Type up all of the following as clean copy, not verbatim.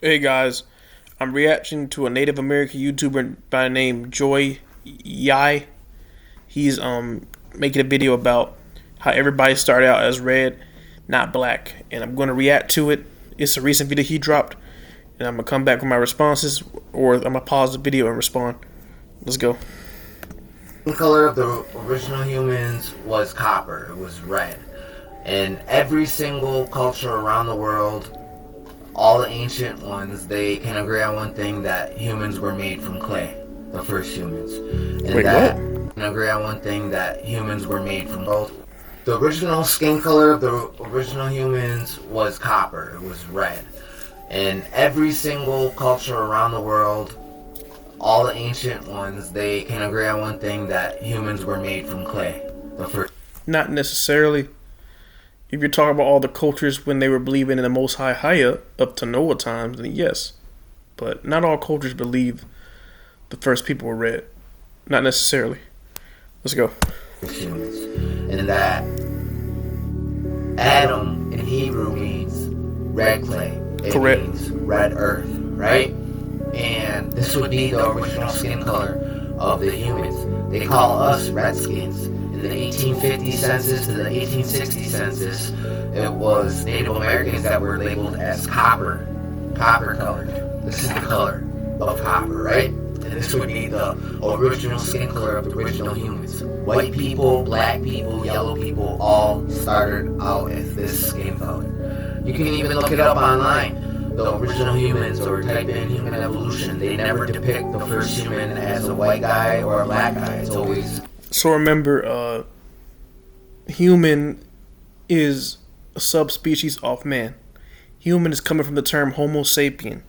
Hey guys, I'm reacting to a Native American YouTuber by the name Joy Yai. He's making a video about how everybody started out as red, not black, and I'm gonna react to it. It's a recent video he dropped, and I'm gonna come back with my responses, or I'm gonna pause the video and respond. Let's go. The color of the original humans was copper. It was red. And every single culture around the world, all the ancient ones, they can agree on one thing, that humans were made from clay. The first humans. And Wait, that what? can agree on one thing, that humans were made from gold. The original skin color of the original humans was copper. It was red. And every single culture around the world, all the ancient ones, they can agree on one thing, that humans were made from clay. The first. Not necessarily. If you're talking about all the cultures when they were believing in the Most High Haya up to Noah times, then yes. But not all cultures believe the first people were red. Not necessarily. Let's go. Humans. And that Adam in Hebrew means red clay. It Correct. means red earth, right? And this would be the original skin color of the humans. They call us redskins. In the 1850 census to the 1860 census, it was Native Americans that were labeled as copper colored. This is the color of copper, right? And this would be the original skin color of the original humans. White people, black people, yellow people all started out as this skin color. You can even look it up online. The original humans, or type in human evolution, they never depict the first human as a white guy or a black guy. It's always. So remember, human is a subspecies of man. Human is coming from the term Homo sapien,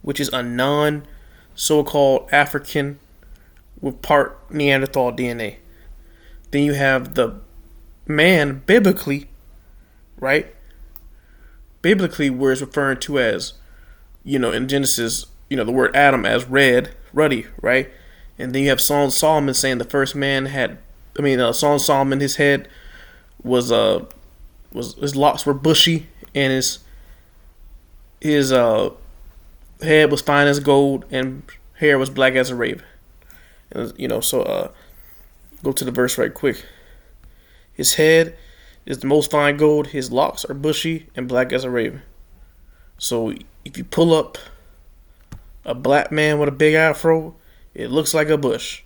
which is a non-so-called African with part Neanderthal DNA. Then you have the man biblically, right? Biblically, where it's referring to as, in Genesis, the word Adam as red, ruddy, right? And then you have Song of Solomon saying the first man had, Song of Solomon, his head was his locks were bushy, and his head was fine as gold, and hair was black as a raven. And, go to the verse right quick. His head is the most fine gold, his locks are bushy and black as a raven. So if you pull up a black man with a big afro, it looks like a bush.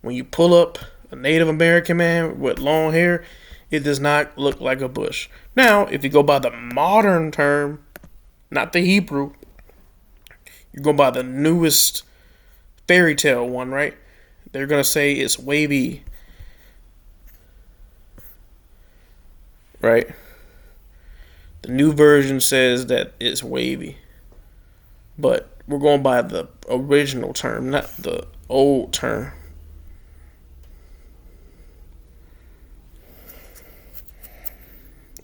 When you pull up a Native American man with long hair, it does not look like a bush. Now, if you go by the modern term, not the Hebrew, you go by the newest fairy tale one, right? They're going to say it's wavy, right? The new version says that it's wavy. But we're going by the original term, not the old term.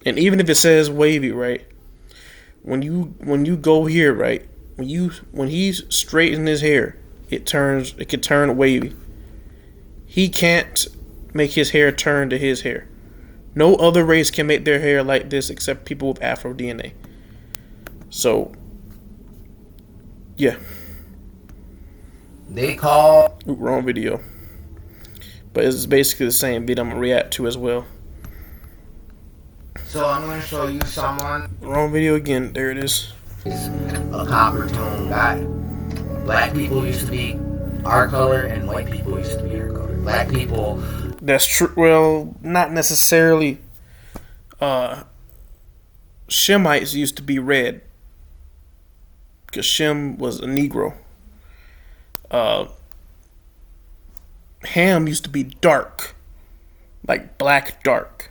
And even if it says wavy, right? When you go here, right? When he's straightening his hair, it can turn wavy. He can't make his hair turn to his hair. No other race can make their hair like this except people with Afro DNA. So, yeah. They call. Wrong video. But it's basically the same video I'm going to react to as well. So I'm going to show you someone. Wrong video again. There it is. Is a copper tone guy. Black people used to be our color, and white people used to be our color. Black people. That's true. Well, not necessarily. Shemites used to be red, because Shem was a Negro. Ham used to be dark, like black dark.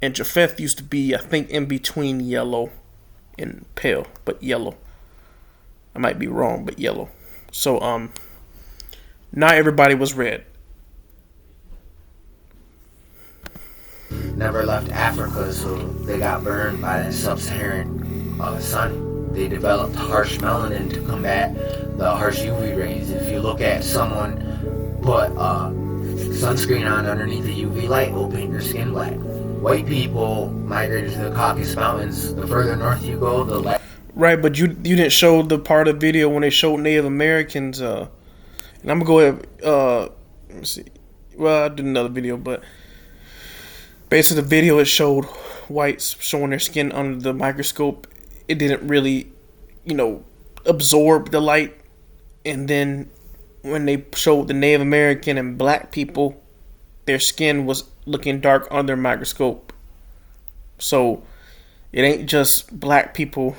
And Japheth used to be, I think, in between yellow and pale, but yellow. I might be wrong, but yellow. So, not everybody was red. Never left Africa, so they got burned by that sub-Saharan sun. They developed harsh melanin to combat the harsh UV rays. If you look at someone put sunscreen on underneath the UV light, it will paint your skin black. White people migrated to the Caucasus Mountains. The further north you go, the less. Right, but you didn't show the part of the video when they showed Native Americans. And I'm gonna go ahead. Let me see. Well, I did another video, but basically the video it showed whites showing their skin under the microscope. It didn't really, absorb the light. And then when they showed the Native American and black people, their skin was looking dark under a microscope. So it ain't just black people.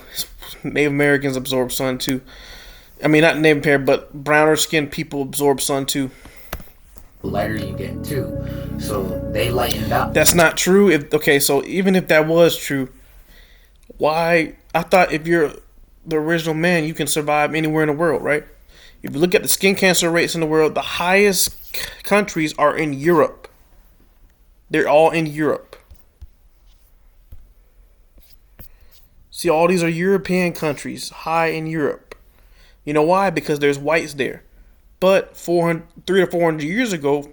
Native Americans absorb sun too. I mean, not Native American, but browner skinned people absorb sun too. Lighter you get too. So they lightened up. That's not true. So even if that was true, why? I thought if you're the original man, you can survive anywhere in the world, right? If you look at the skin cancer rates in the world, the highest countries are in Europe. They're all in Europe. See, all these are European countries, high in Europe. You know why? Because there's whites there. But 300 to 400 years ago,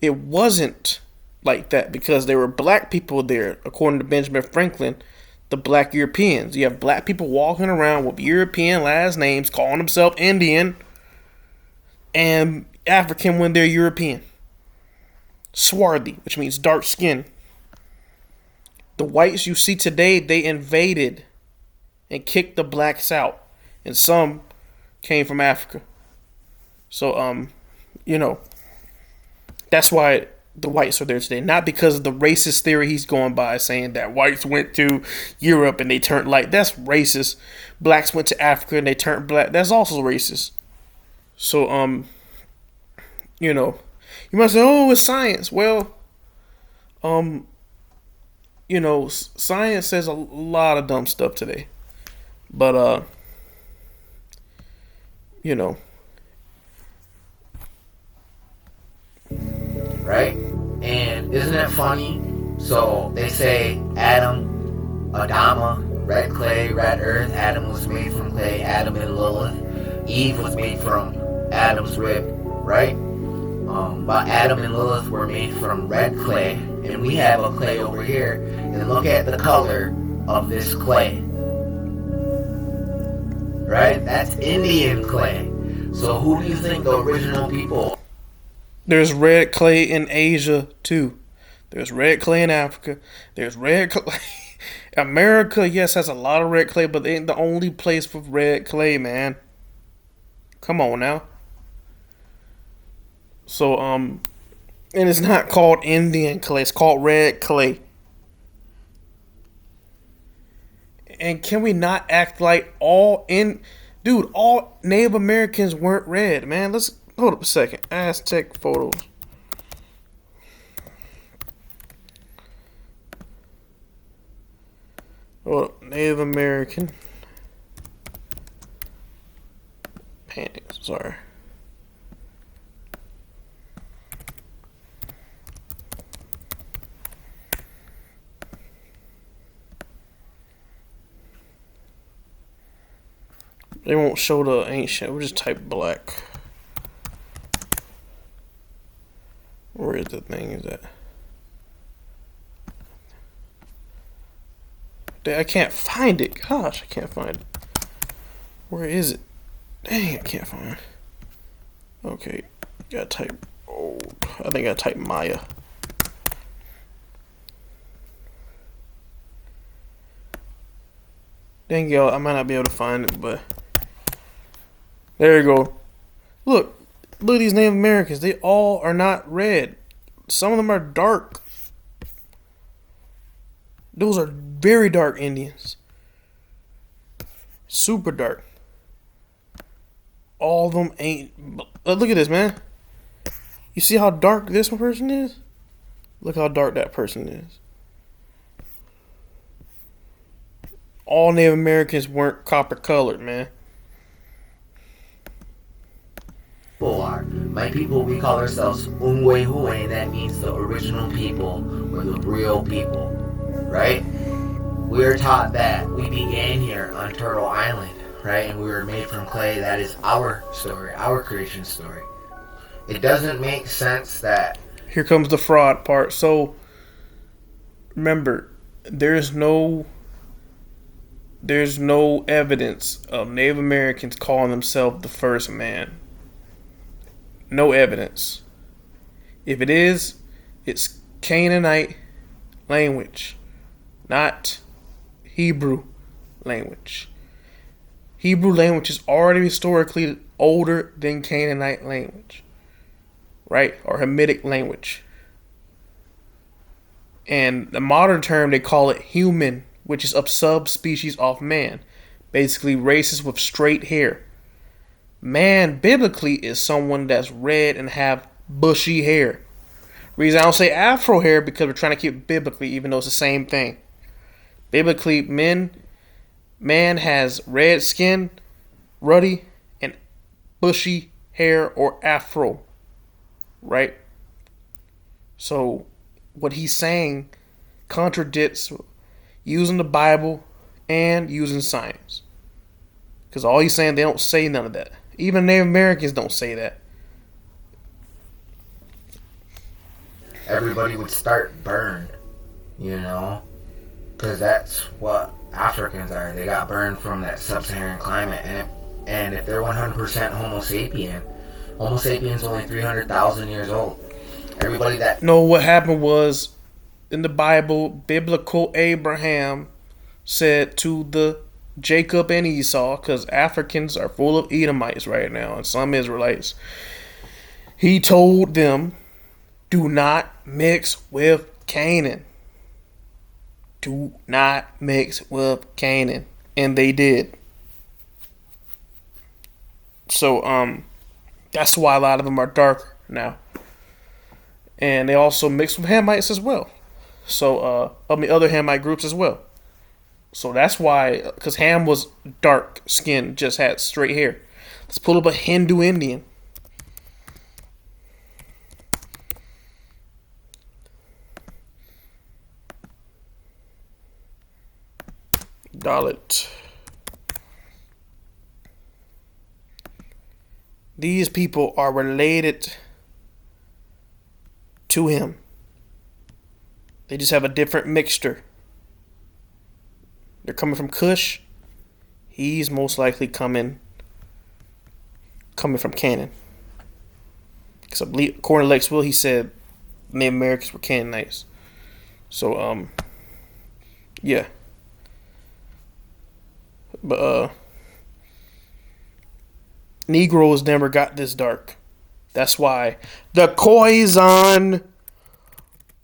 it wasn't like that because there were black people there, according to Benjamin Franklin, the black Europeans. You have black people walking around with European last names, calling themselves Indian, and African when they're European. Swarthy, which means dark skin. The whites you see today, they invaded and kicked the blacks out. And some came from Africa. So, that's why the whites are there today. Not because of the racist theory he's going by, saying that whites went to Europe and they turned light. That's racist. Blacks went to Africa and they turned black. That's also racist. So, you might say, oh, it's science. Well, science says a lot of dumb stuff today. But, Right? And isn't it funny? So they say Adam, Adama, red clay, red earth. Adam was made from clay. Adam and Lilith. Eve was made from Adam's rib, right? But Adam and Lilith were made from red clay, and we have a clay over here. And look at the color of this clay, right? That's Indian clay. So who do you think the original people? There's red clay in Asia too. There's red clay in Africa. There's red clay. America, yes, has a lot of red clay, but they ain't the only place with red clay, man. Come on now. So, and it's not called Indian clay. It's called red clay. And can we not act like all Native Americans weren't red, man? Let's hold up a second. Aztec photos. Hold up. Native American. Paintings. Sorry. They won't show the ancient. We'll just type black. Where is the thing? Is that? I can't find it. Gosh, I can't find it. Where is it? Dang, I can't find it. Okay, gotta type. Oh, I think I type Maya. Dang, y'all, I might not be able to find it, but there you go. Look at these Native Americans. They all are not red. Some of them are dark. Those are very dark Indians. Super dark. All of them ain't. Look at this, man. You see how dark this person is? Look how dark that person is. All Native Americans weren't copper colored, man. My people, we call ourselves Ungwehue, and that means the original people or the real people, right? We are taught that we began here on Turtle Island, right? And we were made from clay. That is our story, our creation story. It doesn't make sense that... Here comes the fraud part. So, remember, there's no There's no evidence of Native Americans calling themselves the first man. No evidence. If it is, it's Canaanite language, not Hebrew language. Hebrew language is already historically older than Canaanite language, right? Or Hamitic language. And the modern term, they call it human, which is a subspecies of man. Basically, races with straight hair. Man, biblically, is someone that's red and have bushy hair. Reason I don't say afro hair because we're trying to keep it biblically, even though it's the same thing. Biblically, man has red skin, ruddy, and bushy hair or afro, right? So what he's saying contradicts using the Bible and using science. Because all he's saying, they don't say none of that. Even Native Americans don't say that. Everybody would start burned, you know? Because that's what Africans are. They got burned from that sub-Saharan climate. And if they're 100% Homo sapien, Homo sapiens only 300,000 years old. Everybody that... No, what happened was, in the Bible, biblical Abraham said to the Jacob and Esau, because Africans are full of Edomites right now, and some Israelites. He told them, do not mix with Canaan. Do not mix with Canaan. And they did. So, that's why a lot of them are darker now. And they also mix with Hamites as well. So, of the other Hamite groups as well. So that's why, because Ham was dark skinned, just had straight hair. Let's pull up a Hindu Indian. Dalit. These people are related to him. They just have a different mixture. They're coming from Kush. He's most likely coming from Canaan. Because I believe, according to Lex Will, he said Native Americans were Canaanites. So, yeah. But, Negroes never got this dark. That's why the Khoisan,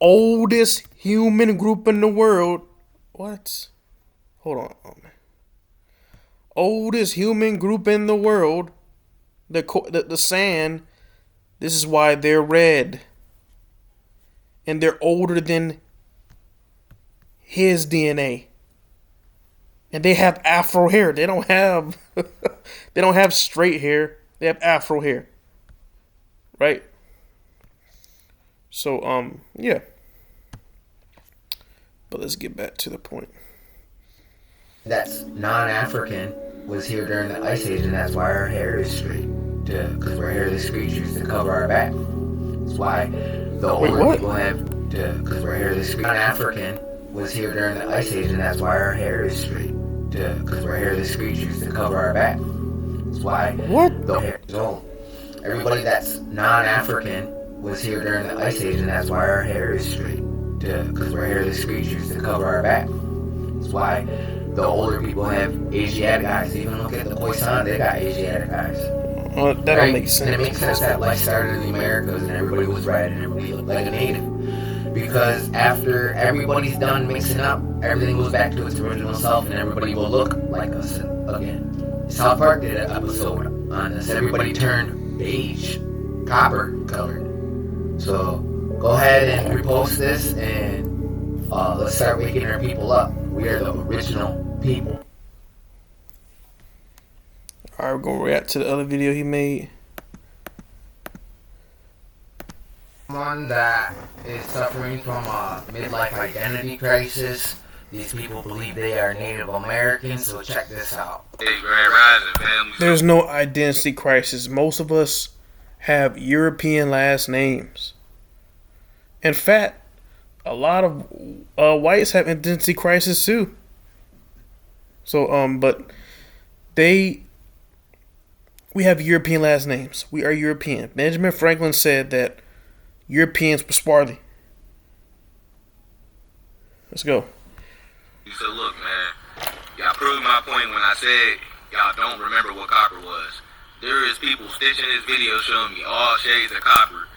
oldest human group in the world. What? Hold on. Oldest human group in the world. The San. This is why they're red. And they're older than his DNA. And they have afro hair. They don't have straight hair. They have afro hair. Right? So, yeah. But let's get back to the point. That's non-African was here during the Ice Age, and that's why our hair is straight. Because we're hairless creatures to cover our back. That's why the older people have, because we're hairless creatures. Non-African was here during the Ice Age, and that's why our hair is straight. Because we're hairless creatures to cover our back. That's why the hair is old. Everybody that's non-African was here during the Ice Age, and that's why our hair is straight. Because we're hairless creatures to cover our back. That's why the older people have Asiatic eyes. Even look at the Khoisan, they got Asiatic eyes. That don't make sense. And it makes sense that life started in the Americas and everybody was red and everybody looked like a native. Because after everybody's done mixing up, everything goes back to its original self and everybody will look like us again. South Park did an episode on this. Everybody turned beige, copper colored. So go ahead and repost this and let's start waking our people up. We are the original people. Alright, we're going to react to the other video he made. Someone that is suffering from a midlife identity crisis. These people believe they are Native Americans, so check this out. There's no identity crisis. Most of us have European last names. In fact, a lot of whites have identity crisis too. So but they we have European last names. We are European. Benjamin Franklin said that Europeans were swarthy. Let's go. He said, look, man, y'all proved my point when I said y'all don't remember what copper was. There is people stitching this video showing me all shades of copper,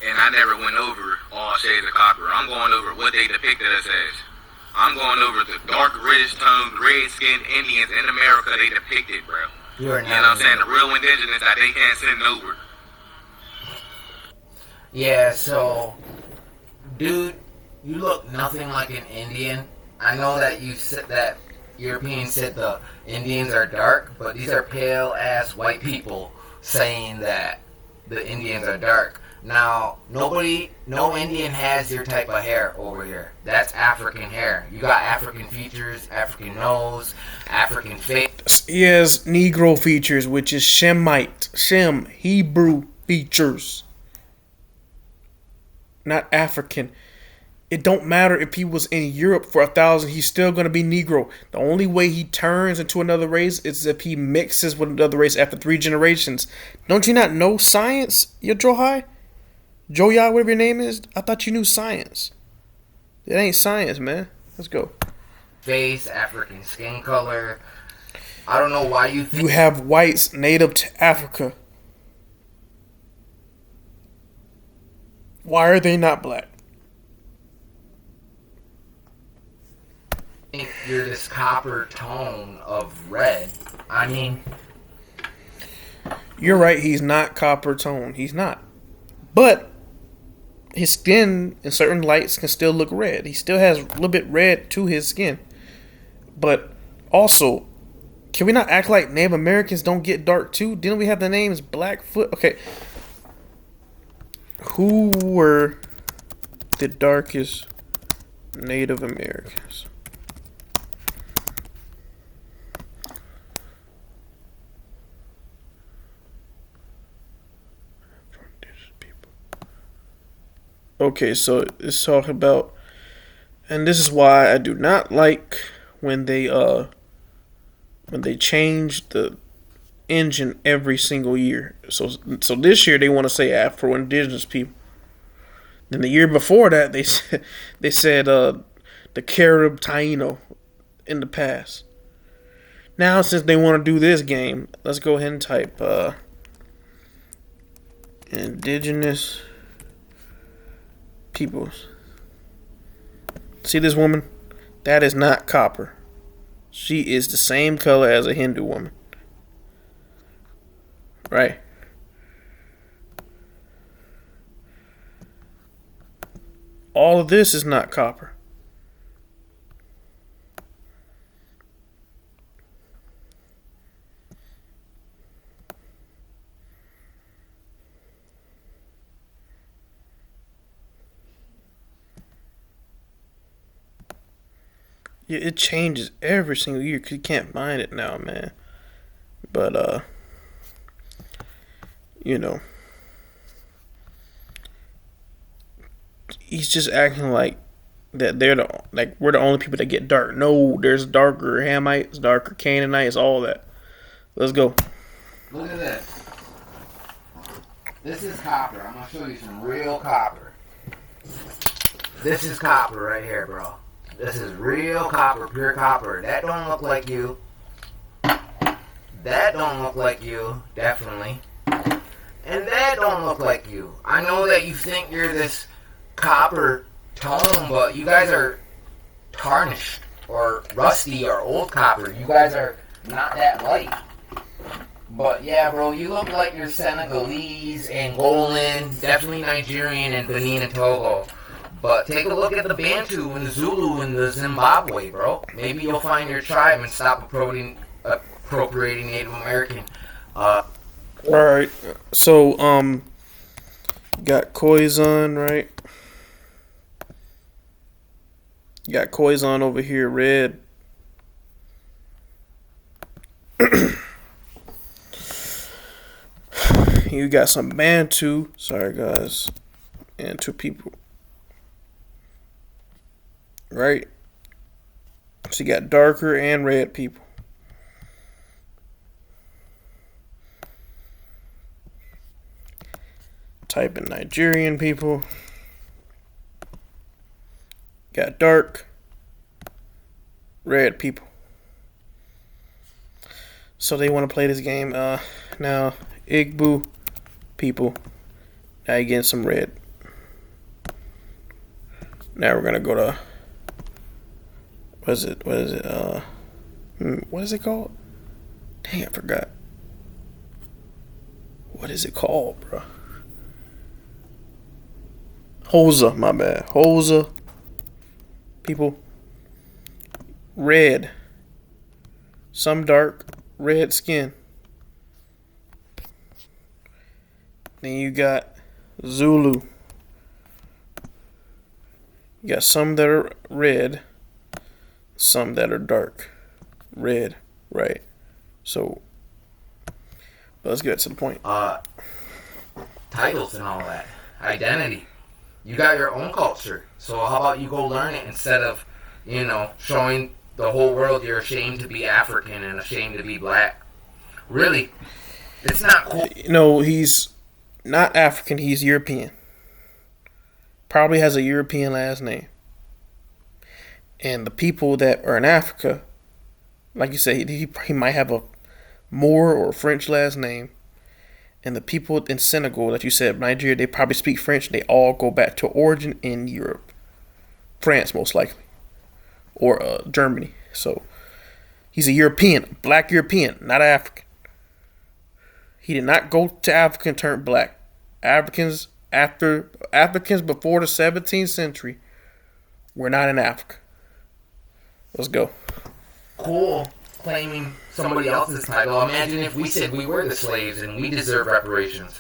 and I never went over all shades of copper. I'm going over what they depicted us as. I'm going over the dark, reddish-toned, red-skinned Indians in America they depicted, bro. You know what I'm saying? The real indigenous that they can't send over. Yeah, so, dude, you look nothing like an Indian. I know that you said that Europeans said the Indians are dark, but these are pale-ass white people saying that the Indians are dark. Now, no Indian has your type of hair over here. That's African hair. You got African features, African nose, African face. He has Negro features, which is Shemite, Shem, Hebrew features. Not African. It don't matter if he was in Europe for 1,000, he's still going to be Negro. The only way he turns into another race is if he mixes with another race after 3 generations. Don't you not know science, you Johai? Joya, whatever your name is? I thought you knew science. It ain't science, man. Let's go. Face, African skin color. I don't know why you think... You have whites native to Africa. Why are they not black? You're this copper tone of red. I mean... You're right, he's not copper tone. He's not. But his skin in certain lights can still look red. He still has a little bit red to his skin. But also, can we not act like Native Americans don't get dark too? Didn't we have the names Blackfoot? Okay. Who were the darkest Native Americans? Okay, so it's talking about, and this is why I do not like when they change the engine every single year. So this year they want to say Afro Indigenous people. Then the year before that they said the Carib Taino in the past. Now since they want to do this game, let's go ahead and type Indigenous peoples. See this woman? That is not copper. She is the same color as a Hindu woman. Right? All of this is not copper. Yeah, it changes every single year because you can't find it now, man. But, you know, he's just acting like that we're the only people that get dark. No, there's darker Hamites, darker Canaanites, all that. Let's go. Look at this. This is copper. I'm going to show you some real copper. This is copper right here, bro. This is real copper, pure copper. That don't look like you. That don't look like you, definitely. And that don't look like you. I know that you think you're this copper tone, but you guys are tarnished or rusty or old copper. You guys are not that light. But yeah, bro, you look like you're Senegalese, Angolan, definitely Nigerian, and Benin and Togo. But take a look at the Bantu and the Zulu and the Zimbabwe, bro. Maybe you'll find your tribe and stop appropriating Native American. Alright, so, got Khoisan, right? You got Khoisan over here, red. You got some Bantu. Sorry, guys. Bantu people. Right? So you got darker and red people. Type in Nigerian people. Got dark, red people. So they want to play this game. Now, Igbo people. Now you getting some red. Now we're gonna go to what is it? What is it called? Dang, I forgot. What is it called, bro? Xhosa, my bad. Xhosa people. Red. Some dark, red skin. Then you got Zulu. You got some that are red, some that are dark. Red, right. So, let's get to the point. Titles and all that. Identity. You got your own culture. So how about you go learn it instead of, showing the whole world you're ashamed to be African and ashamed to be black. Really. It's not cool. No, he's not African, he's European. Probably has a European last name. And the people that are in Africa, like you said, he might have a Moor or French last name. And the people in Senegal that you said, Nigeria, they probably speak French. They all go back to origin in Europe. France, most likely. Or Germany. So, he's a European. Black European, not African. He did not go to Africa and turn black. Africans before the 17th century were not in Africa. Let's go. Cool. Claiming somebody else's title. Imagine if we said we were the slaves and we deserve reparations.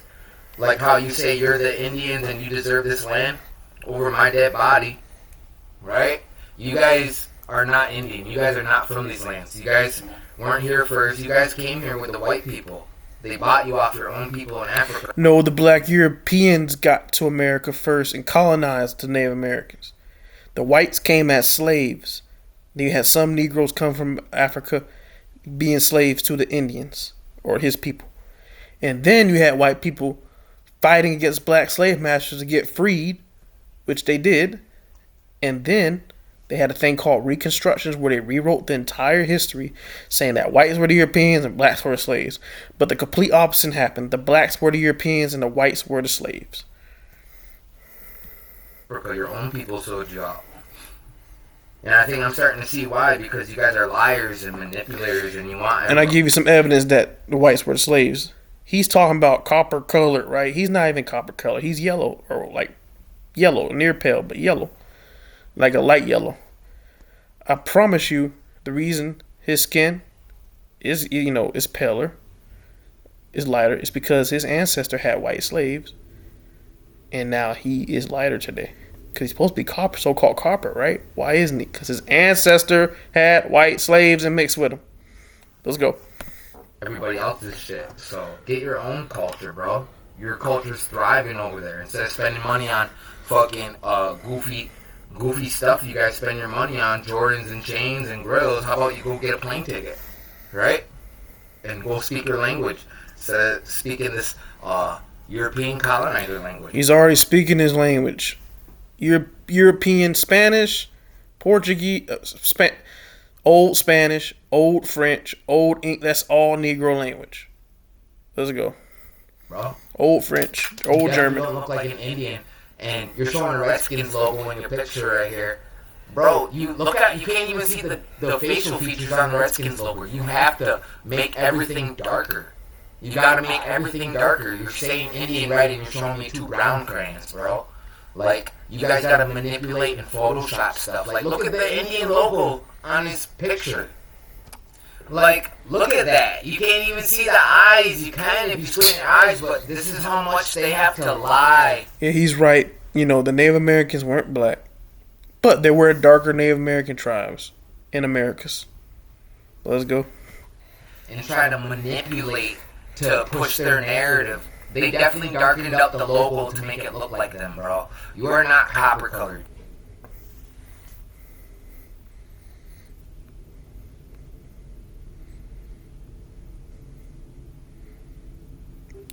Like how you say you're the Indians and you deserve this land over my dead body. Right? You guys are not Indian. You guys are not from these lands. You guys weren't here first. You guys came here with the white people. They bought you off your own people in Africa. No, the black Europeans got to America first and colonized the Native Americans. The whites came as slaves. Then you had some Negroes come from Africa being slaves to the Indians or his people. And then you had white people fighting against black slave masters to get freed, which they did. And then they had a thing called Reconstructions where they rewrote the entire history saying that whites were the Europeans and blacks were the slaves. But the complete opposite happened. The blacks were the Europeans and the whites were the slaves. Your own people sold you out. And I think I'm starting to see why, because you guys are liars and manipulators and you want... And I give you some evidence that the whites were the slaves. He's talking about copper colored, right? He's not even copper colored. He's yellow, or like yellow, near pale, but yellow. Like a light yellow. I promise you, the reason his skin is, is paler, is lighter, is because his ancestor had white slaves. And now he is lighter today. Because he's supposed to be copper, so-called copper, right? Why isn't he? Because his ancestor had white slaves and mixed with them. Let's go. Everybody else's shit. So get your own culture, bro. Your culture's thriving over there. Instead of spending money on fucking goofy stuff you guys spend your money on, Jordans and chains and grills, how about you go get a plane ticket, right? And go speak your language instead of speaking this European colonizer language. He's already speaking his language. European Spanish, Portuguese, Old Spanish, Old French, Old English. That's all Negro language. Let's go. Bro. Old French, Old German. You don't look like an Indian, and you're showing a Redskins logo in your picture right here. Bro, you can't even see the facial features on the Redskins logo. You have to make everything darker. You gotta make everything darker. You're saying Indian right, and you're showing me two brown crayons, bro. Like, you guys gotta manipulate and Photoshop stuff. Like, look at the Indian logo on his picture. Like, look at that. You can't even see the eyes. You can if you squint your eyes, but this is how much they have to lie. Yeah, he's right. The Native Americans weren't black. But there were darker Native American tribes in Americas. Let's go. And try to manipulate to push their narrative. They definitely darkened up the logo to make it look like them, bro. You are not copper colored.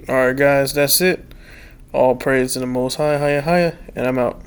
Alright, guys, that's it. All praise to the Most High, higher, higher, and I'm out.